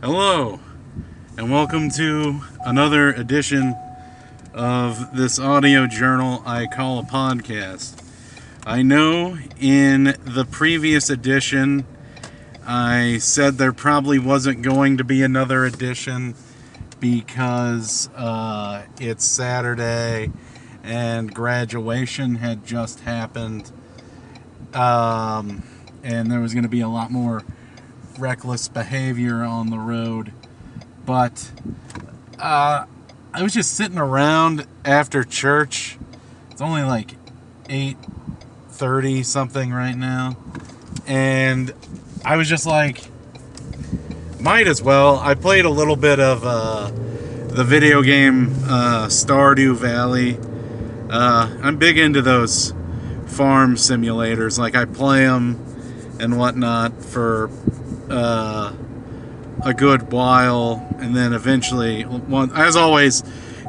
Hello, and welcome to another edition of this audio journal I call a podcast. I know in the previous edition I said there probably wasn't going to be another edition because it's Saturday and graduation had just happened, and there was going to be a lot more reckless behavior on the road. But I was just sitting around after church. It's only like 8:30 something right now, and I was just like, might as well. I played a little bit of the video game Stardew Valley. I'm big into those farm simulators. Like, I play them and whatnot for a good while, and then eventually, as always,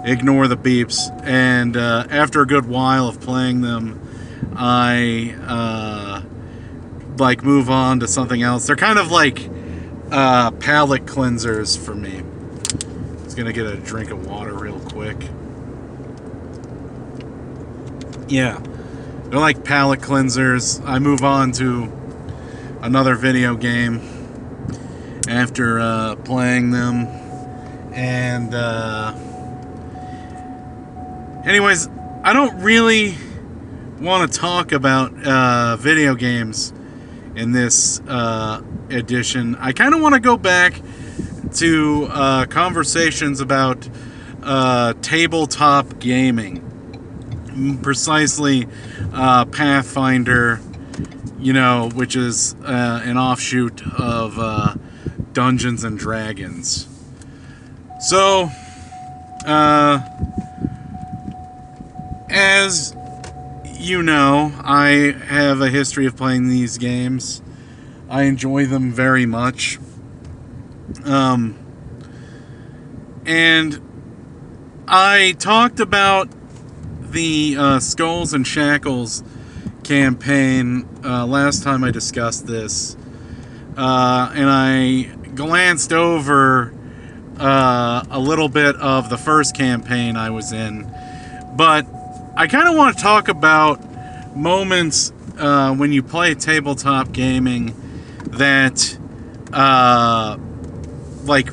ignore the beeps. And after a good while of playing them, I move on to something else. They're kind of like palate cleansers for me. I was gonna get a drink of water real quick. Yeah, they're like palate cleansers. I move on to another video game after playing them. And anyways, I don't really want to talk about video games in this edition. I kind of want to go back to conversations about tabletop gaming, precisely Pathfinder, which is an offshoot of Dungeons and Dragons. So, as you know, I have a history of playing these games. I enjoy them very much. And I talked about the Skulls and Shackles campaign last time I discussed this, and I glanced over a little bit of the first campaign I was in, but I kind of want to talk about moments when you play tabletop gaming that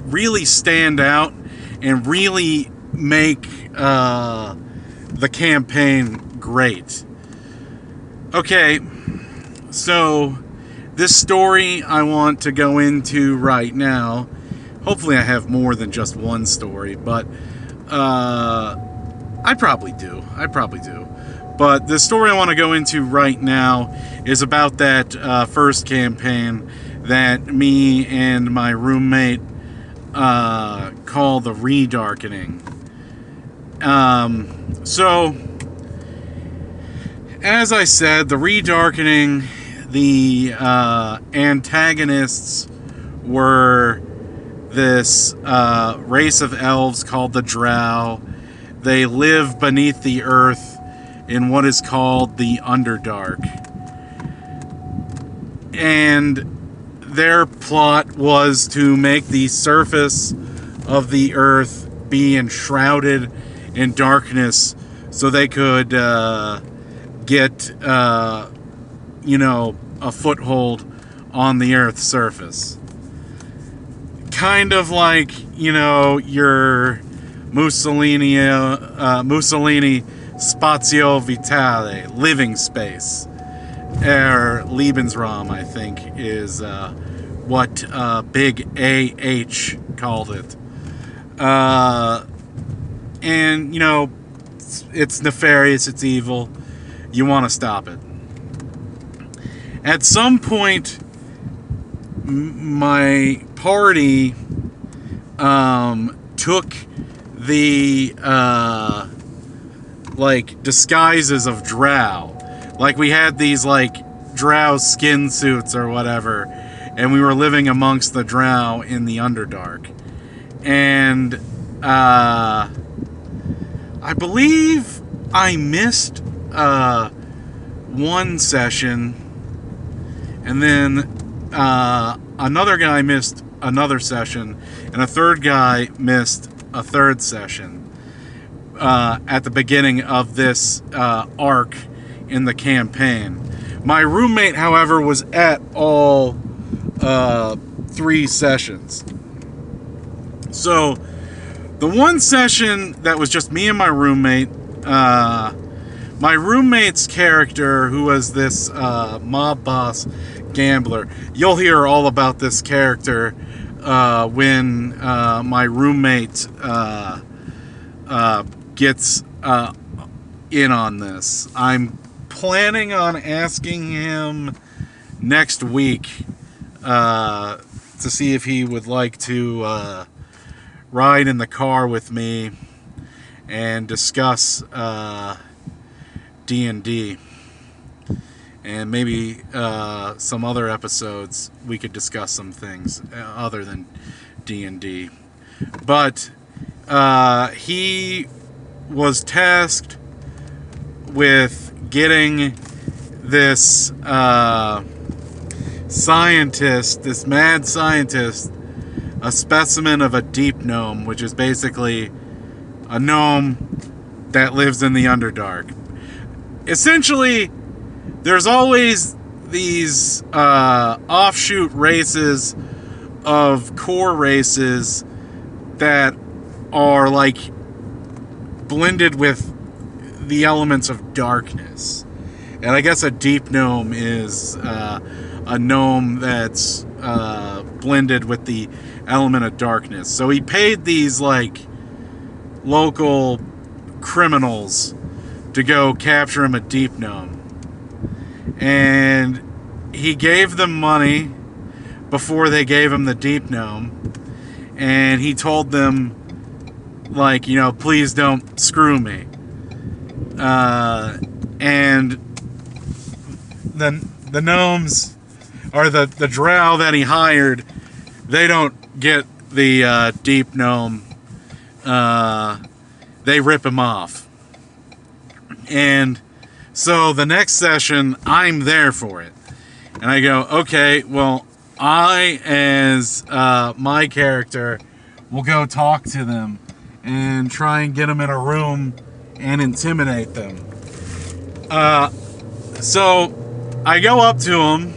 really stand out and really make the campaign great. Okay, so this story I want to go into right now. Hopefully I have more than just one story, but I probably do. But the story I want to go into right now is about that first campaign that me and my roommate call the Redarkening. So, as I said, the Redarkening, the antagonists were this race of elves called the Drow. They live beneath the earth in what is called the Underdark. And their plot was to make the surface of the earth be enshrouded in darkness so they could get a foothold on the earth's surface. Kind of like, your Mussolini Spazio Vitale, living space, or Lebensraum, I think, is what Big AH called it. And, it's nefarious, it's evil. You want to stop it. At some point, my party took the disguises of drow. Like, we had these drow skin suits or whatever, and we were living amongst the drow in the Underdark. And I believe I missed one session, and then another guy missed another session, and a third guy missed a third session at the beginning of this arc in the campaign. My roommate, however, was at all 3 sessions. So the one session that was just me and my roommate, my roommate's character, who was this mob boss gambler, you'll hear all about this character when my roommate gets in on this. I'm planning on asking him next week to see if he would like to ride in the car with me and discuss D&D, and maybe some other episodes we could discuss some things other than D&D. But he was tasked with getting this scientist, this mad scientist, a specimen of a deep gnome, which is basically a gnome that lives in the Underdark. Essentially, there's always these offshoot races of core races that are like blended with the elements of darkness. And I guess a deep gnome is a gnome that's blended with the element of darkness. So he paid these like local criminals to go capture him a deep gnome, and he gave them money before they gave him the deep gnome, and he told them, like, you know, please don't screw me. And the gnomes, or the drow that he hired, they don't get the deep gnome. They rip him off. And so the next session, I'm there for it. And I go, okay, well, I, as my character, will go talk to them and try and get them in a room and intimidate them. So I go up to them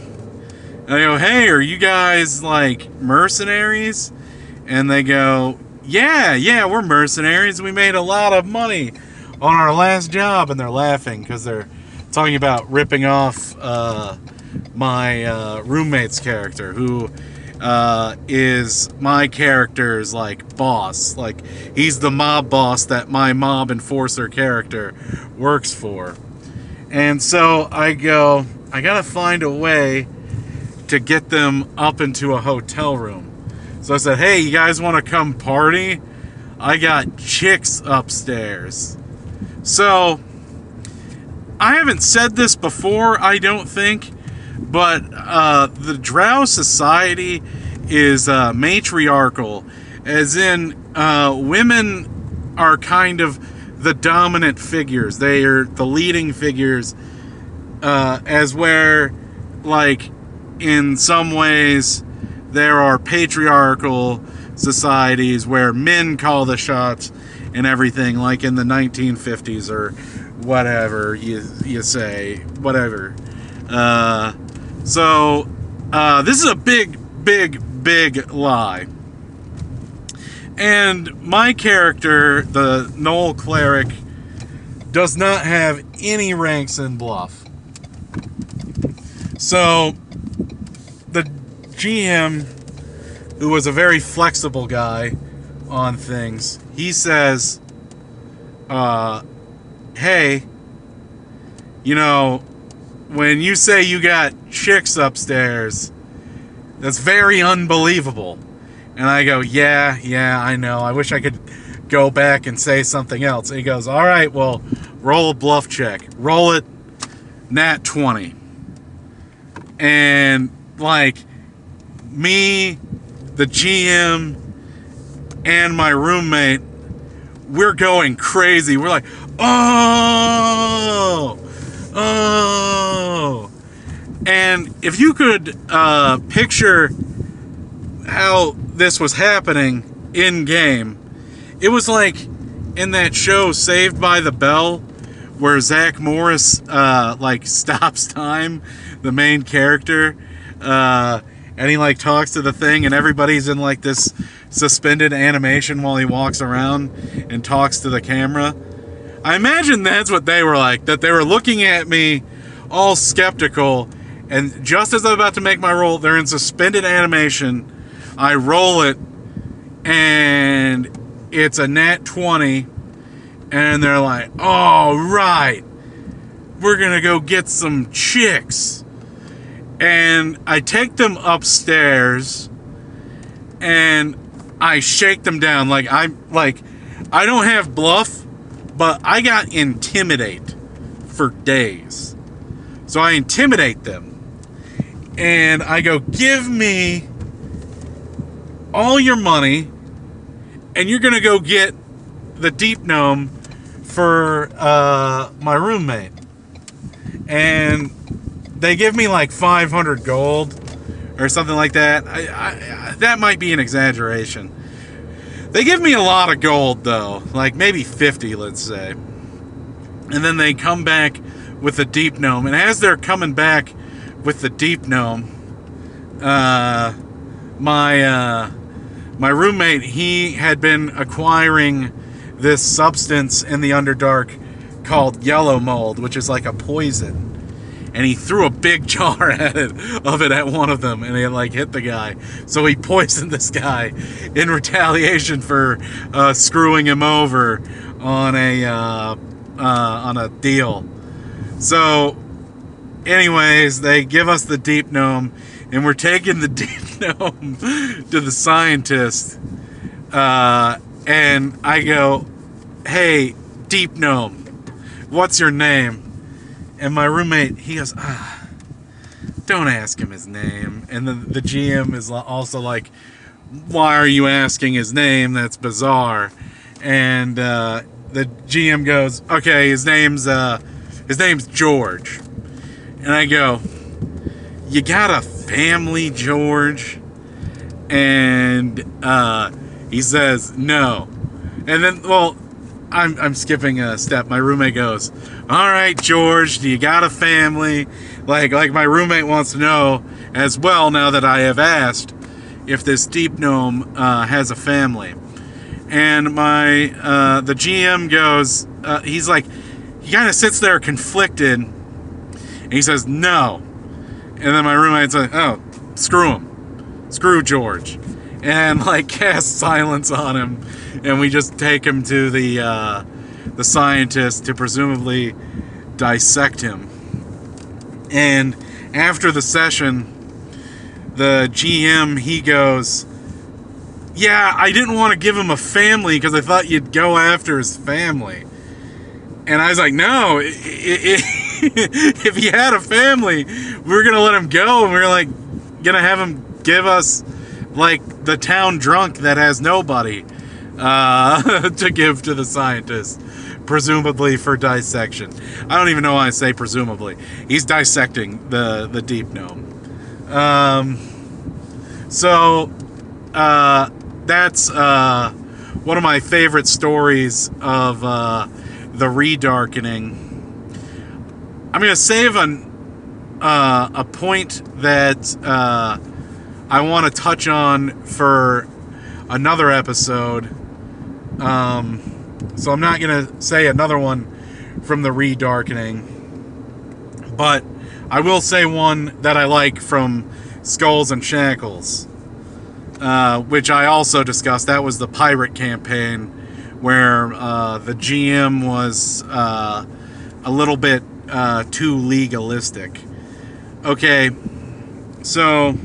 and I go, hey, are you guys like mercenaries? And they go, yeah, we're mercenaries. We made a lot of money on our last job. And they're laughing because they're talking about ripping off my roommate's character, who is my character's like boss. Like, he's the mob boss that my mob enforcer character works for. And so I go, I gotta find a way to get them up into a hotel room. So I said, hey, you guys want to come party? I got chicks upstairs. So I haven't said this before, I don't think, but the Drow society is matriarchal, as in women are kind of the dominant figures. They are the leading figures, as where, like, in some ways, there are patriarchal societies where men call the shots and everything, like in the 1950s or whatever you say, whatever. So this is a big lie. And my character, the Gnoll Cleric, does not have any ranks in Bluff. So the GM, who was a very flexible guy on things, he says, hey, you know, when you say you got chicks upstairs, that's very unbelievable. And I go, yeah, I know. I wish I could go back and say something else. And he goes, all right, well, roll a bluff check. Roll it, nat 20. And, like, me, the GM, and my roommate, we're going crazy. We're like, oh. And if you could picture how this was happening in game. It was like in that show Saved by the Bell, where Zach Morris like stops time, the main character, and he like talks to the thing, and everybody's in like this suspended animation while he walks around and talks to the camera. I imagine that's what they were like, that they were looking at me all skeptical, and just as I'm about to make my roll, they're in suspended animation. I roll it, and it's a nat 20, and they're like, "All right, we're gonna go get some chicks." And I take them upstairs, and I shake them down. I don't have bluff, but I got intimidate for days. So I intimidate them, and I go, "Give me all your money, and you're gonna go get the deep gnome for my roommate." And they give me like 500 gold or something like that. That might be an exaggeration. They give me a lot of gold though, like maybe 50, let's say. And then they come back with the deep gnome, and as they're coming back with the deep gnome, my roommate, he had been acquiring this substance in the Underdark called yellow mold, which is like a poison. And he threw a big jar of it at one of them, and it like hit the guy. So he poisoned this guy in retaliation for screwing him over on a deal. So, anyways, they give us the deep gnome, and we're taking the deep gnome to the scientist. And I go, "Hey, deep gnome, what's your name?" And my roommate, he goes, "Don't ask him his name." And the GM is also like, "Why are you asking his name? That's bizarre." And the GM goes, "Okay, his name's George." And I go, "You got a family, George?" And he says, "No." And then, well, I'm skipping a step. My roommate goes, "All right, George, do you got a family?" Like my roommate wants to know as well, now that I have asked, if this deep gnome has a family. And the GM goes, he's like, he kind of sits there conflicted, and he says, "No." And then my roommate's like, "Oh, screw him. Screw George." And like cast silence on him, and we just take him to the scientist to presumably dissect him. And after the session, the GM, he goes, "Yeah, I didn't want to give him a family because I thought you'd go after his family." And I was like, "No, if he had a family, we were going to let him go, and we were like going to have him give us like the town drunk that has nobody to give to the scientist, presumably for dissection." I don't even know why I say presumably. He's dissecting the deep gnome. So that's one of my favorite stories of the redarkening. I'm going to save a point that I want to touch on for another episode. So I'm not going to say another one from the redarkening, but I will say one that I like from Skulls and Shackles, which I also discussed. That was the pirate campaign, where the GM was a little bit too legalistic. Okay, so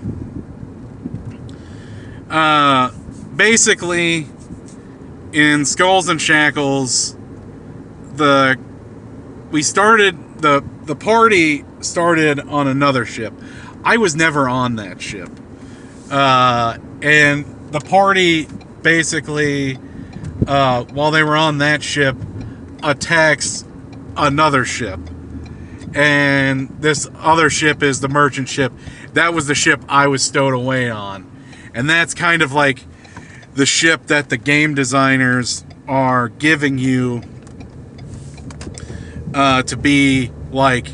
basically, in Skulls and Shackles, the party started on another ship. I was never on that ship, and the party basically, while they were on that ship, attacks another ship, and this other ship is the merchant ship. That was the ship I was stowed away on. And that's kind of like the ship that the game designers are giving you to be like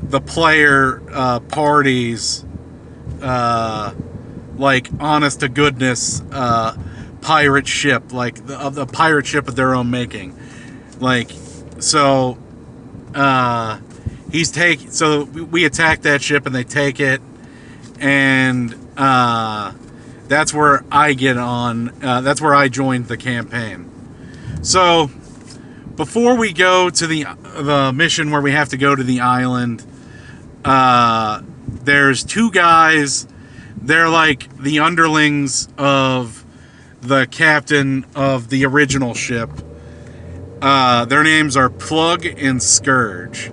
the player party's like honest to goodness pirate ship, like the pirate ship of their own making. Like, so so we attack that ship and they take it, and that's where I get on. That's where I joined the campaign. So before we go to the mission where we have to go to the island, there's two guys. They're like the underlings of the captain of the original ship. Their names are Plug and Scourge.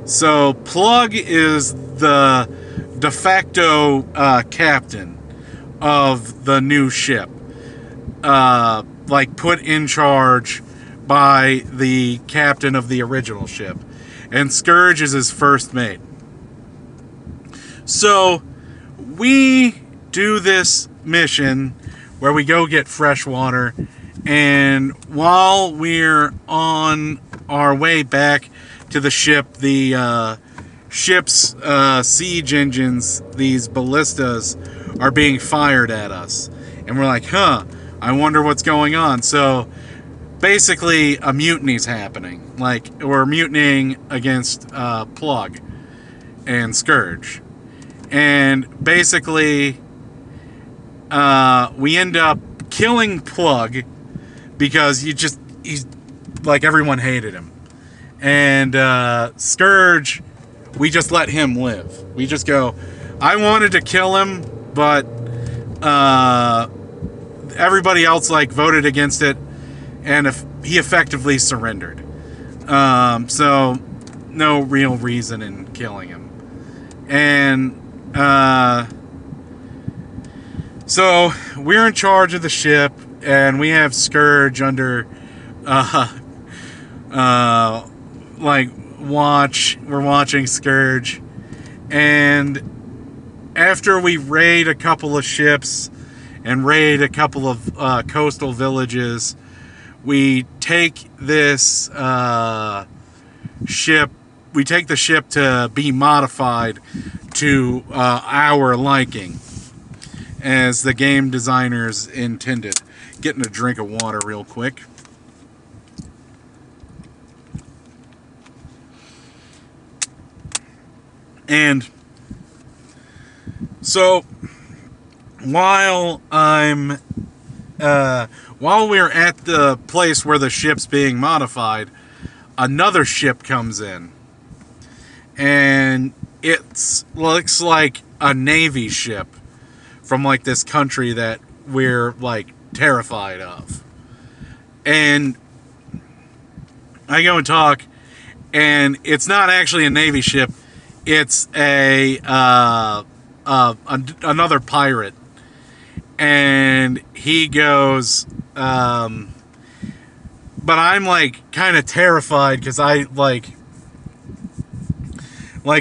So Plug is the de facto captain of the new ship, like put in charge by the captain of the original ship, and Scourge is his first mate. So we do this mission where we go get fresh water, and while we're on our way back to the ship, the ship's siege engines, these ballistas, are being fired at us. And we're like, I wonder what's going on. So basically a mutiny's happening. Like, we're mutinying against Plug and Scourge. And basically we end up killing Plug because he's like, everyone hated him. And Scourge, we just let him live. We just go, I wanted to kill him, but everybody else like voted against it, and he effectively surrendered. So no real reason in killing him. And so we're in charge of the ship, and we have Scourge under like watch. We're watching Scourge, and after we raid a couple of ships and raid a couple of coastal villages, we take this ship. We take the ship to be modified to our liking, as the game designers intended. Getting a drink of water real quick. And so while we're at the place where the ship's being modified, another ship comes in, and it looks like a Navy ship from like this country that we're like terrified of. And I go and talk, and it's not actually a Navy ship. It's another pirate. And he goes, but I'm like kind of terrified because I like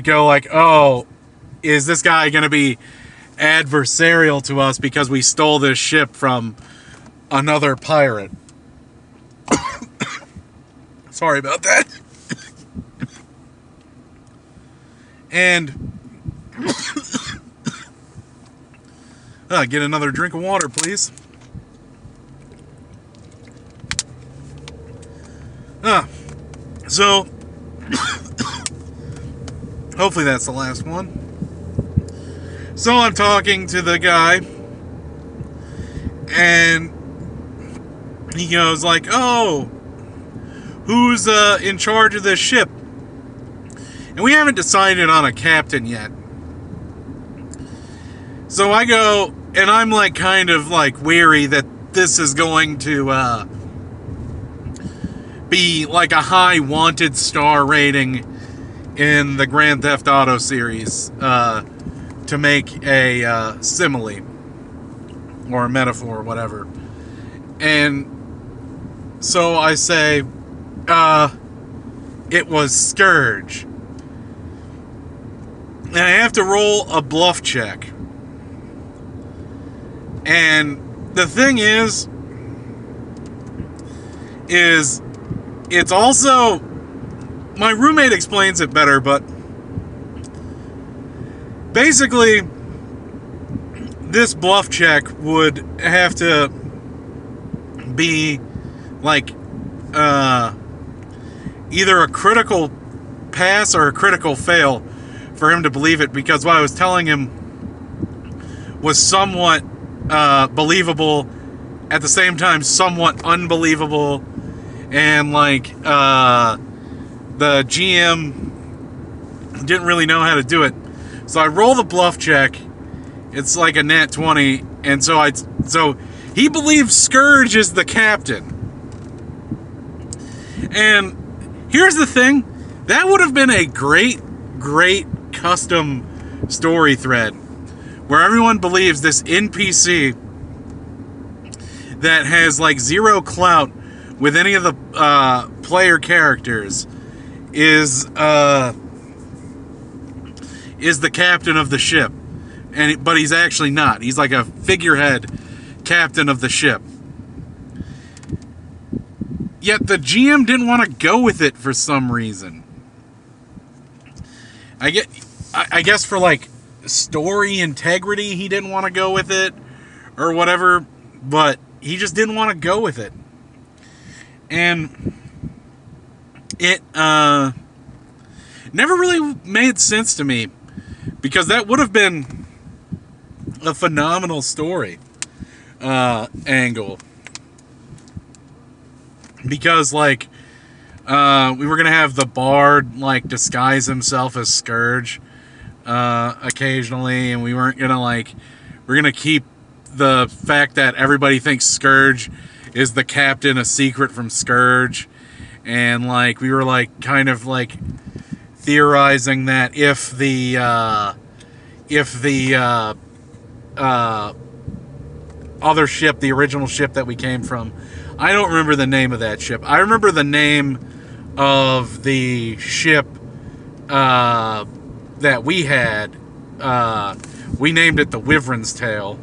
go like, oh, is this guy going to be adversarial to us because we stole this ship from another pirate? Sorry about that. And get another drink of water, please. So hopefully that's the last one. So I'm talking to the guy, and he goes like, oh, who's in charge of this ship? And we haven't decided on a captain yet. So I go, and I'm like kind of like weary that this is going to be like a high wanted star rating in the Grand Theft Auto series, to make a simile or a metaphor or whatever. And so I say, it was Scourge. And I have to roll a bluff check. And the thing is it's also, my roommate explains it better, but basically this bluff check would have to be like either a critical pass or a critical fail for him to believe it, because what I was telling him was somewhat believable, at the same time somewhat unbelievable, and like the GM didn't really know how to do it. So I roll the bluff check. It's like a nat 20, and so he believes Scourge is the captain. And here's the thing, that would have been a great custom story thread where everyone believes this NPC that has like zero clout with any of the player characters is the captain of the ship, but he's actually not. He's like a figurehead captain of the ship. Yet the GM didn't want to go with it for some reason. I guess for like story integrity, he didn't want to go with it or whatever, but he just didn't want to go with it. And it never really made sense to me, because that would have been a phenomenal story angle. Because like we were gonna have the bard like disguise himself as Scourge occasionally, and we weren't gonna we're gonna keep the fact that everybody thinks Scourge is the captain a secret from Scourge, and like we were like kind of like theorizing that if the other ship, the original ship that we came from, I don't remember the name of that ship. I remember the name of the ship that we had. We named it the Wyvern's Tail.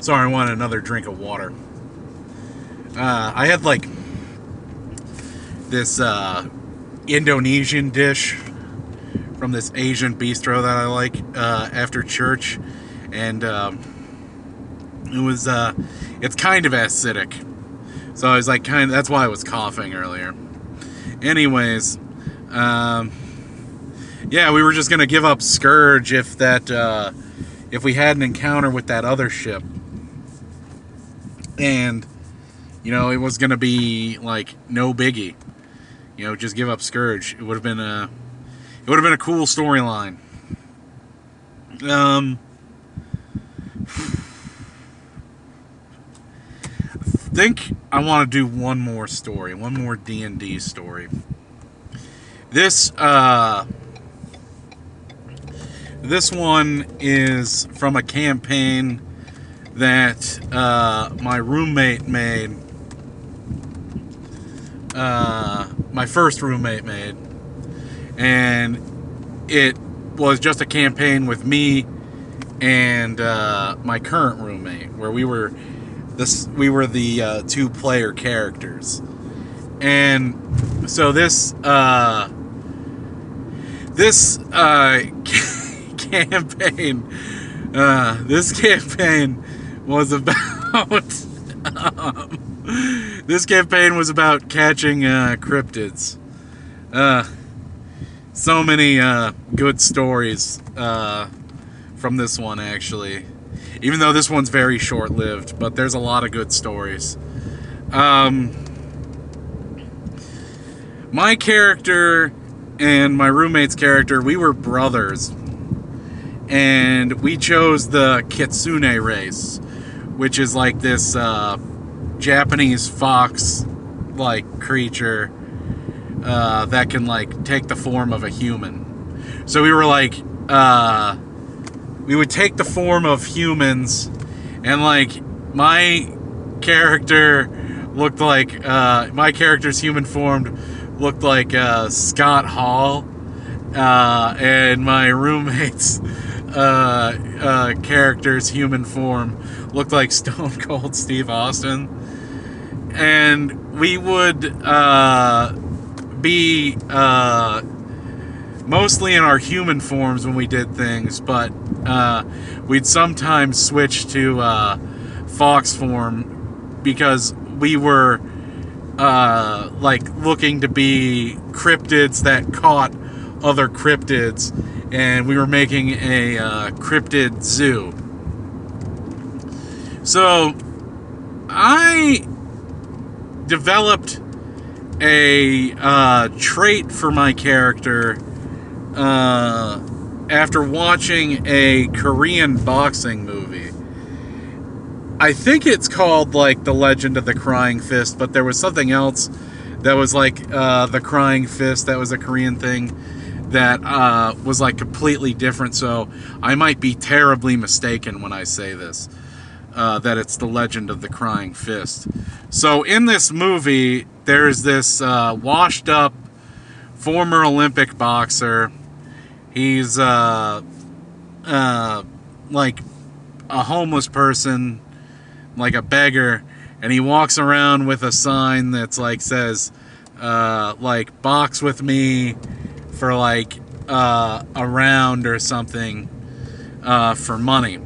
Sorry, I wanted another drink of water. I had like this Indonesian dish from this Asian bistro that I like after church, and it was it's kind of acidic, so I was like that's why I was coughing earlier. Anyways, yeah, we were just gonna give up Scourge if we had an encounter with that other ship, and you know, it was gonna be like no biggie, you know, just give up Scourge. It would have been a cool storyline. I think I want to do one more story, one more D&D story. This one is from a campaign that my roommate made, my first roommate made, and it was just a campaign with me and my current roommate, where we were the two player characters. And so this campaign was about catching cryptids. So many good stories from this one, actually. Even though this one's very short-lived, but there's a lot of good stories. My character and my roommate's character, we were brothers. And we chose the Kitsune race, which is like this Japanese fox-like creature that can like take the form of a human. So we were like, we would take the form of humans, and like my character looked like my character's human form looked like Scott Hall, and my roommate's character's human form looked like Stone Cold Steve Austin, and we would be mostly in our human forms when we did things, but we'd sometimes switch to fox form because we were looking to be cryptids that caught other cryptids, and we were making a cryptid zoo. So I developed a trait for my character after watching a Korean boxing movie. I think it's called The Legend of the Crying Fist, but there was something else that was the Crying Fist that was a Korean thing that was completely different, so I might be terribly mistaken when I say this, that it's The Legend of the Crying Fist. So in this movie, there's this washed up former Olympic boxer. He's a homeless person, a beggar, and he walks around with a sign that's says box with me for a round or something for money.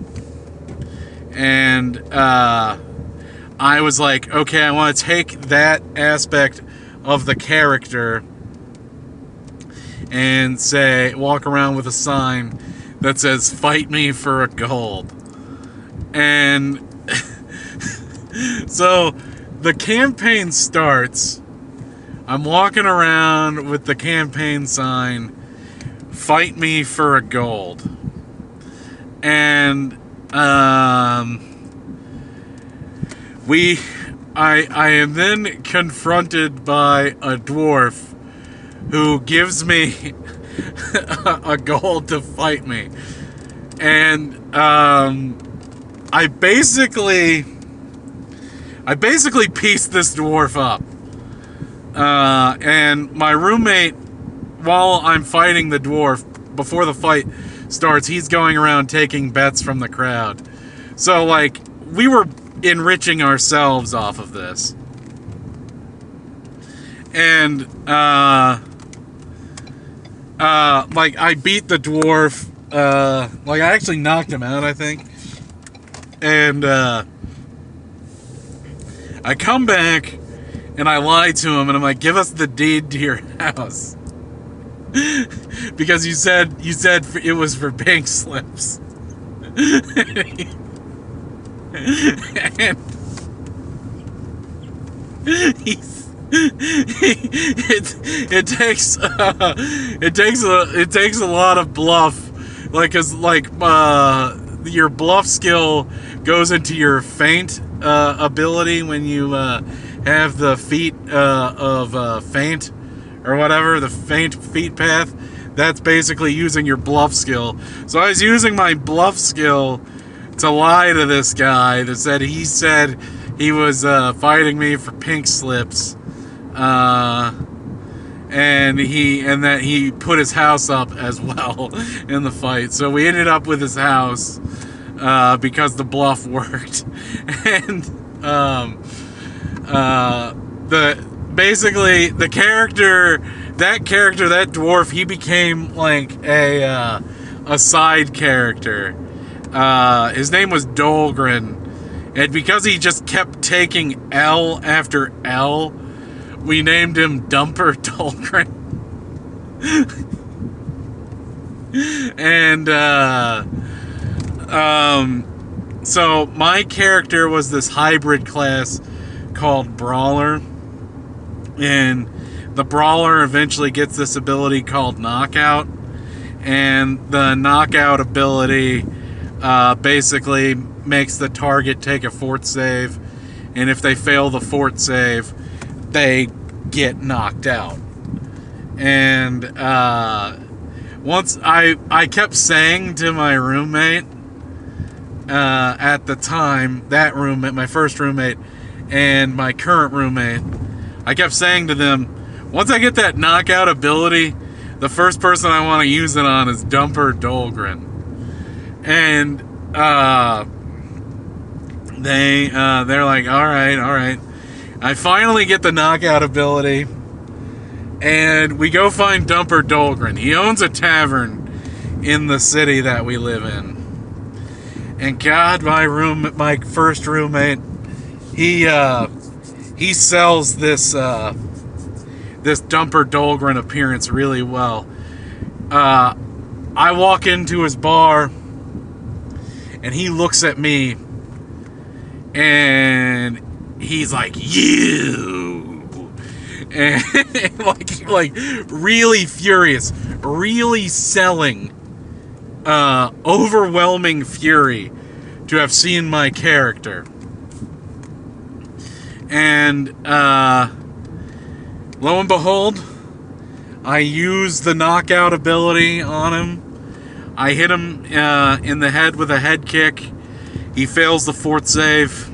And I was okay, I want to take that aspect of the character and walk around with a sign that says fight me for a gold. And so the campaign starts. I'm walking around with the campaign sign, fight me for a gold. And I am then confronted by a dwarf who gives me a gold to fight me. And I basically pieced this dwarf up. And my roommate, while I'm fighting the dwarf, before the fight starts, he's going around taking bets from the crowd. So, we were enriching ourselves off of this. And, I beat the dwarf. I actually knocked him out, I think. And, I come back, and I lie to him, and I'm like, give us the deed to your house. Because you said it was for bank slips. And it takes a lot of bluff, cause your bluff skill goes into your feint ability when you have the feat of feint or whatever, the feint feat path. That's basically using your bluff skill. So I was using my bluff skill to lie to this guy that said he was fighting me for pink slips, and that he put his house up as well in the fight. So we ended up with his house because the bluff worked. And the character, that dwarf, he became a side character. His name was Dolgren, and because he just kept taking L after L, we named him Dumper Dolgren. And so my character was this hybrid class called Brawler, and the Brawler eventually gets this ability called Knockout, and the Knockout ability basically makes the target take a fort save, and if they fail the fort save, they get knocked out. And once I kept saying to my roommate at the time, that roommate, my first roommate, and my current roommate, I kept saying to them, once I get that knockout ability, the first person I want to use it on is Dumper Dahlgren. And they're like, all right. I finally get the knockout ability, and we go find Dumper Dahlgren. He owns a tavern in the city that we live in. And God, my first roommate, he sells this Dumper Dahlgren appearance really well. I walk into his bar, and he looks at me, and he's like, "You," and like really furious, really selling, overwhelming fury to have seen my character. And lo and behold, I use the knockout ability on him. I hit him in the head with a head kick. He fails the fourth save.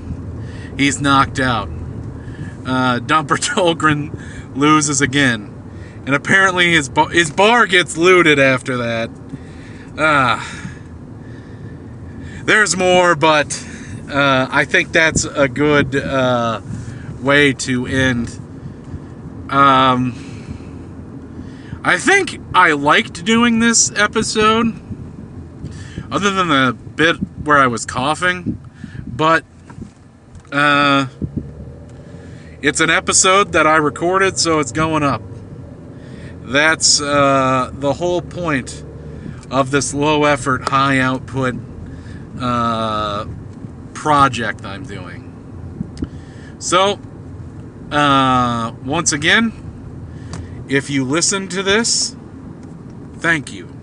He's knocked out. Dumper Dahlgren loses again. And apparently his bar gets looted after that. There's more, but I think that's a good way to end. I think I liked doing this episode, other than the bit where I was coughing, but it's an episode that I recorded, so it's going up. That's the whole point of this low effort, high output project I'm doing. So, once again, if you listen to this, thank you.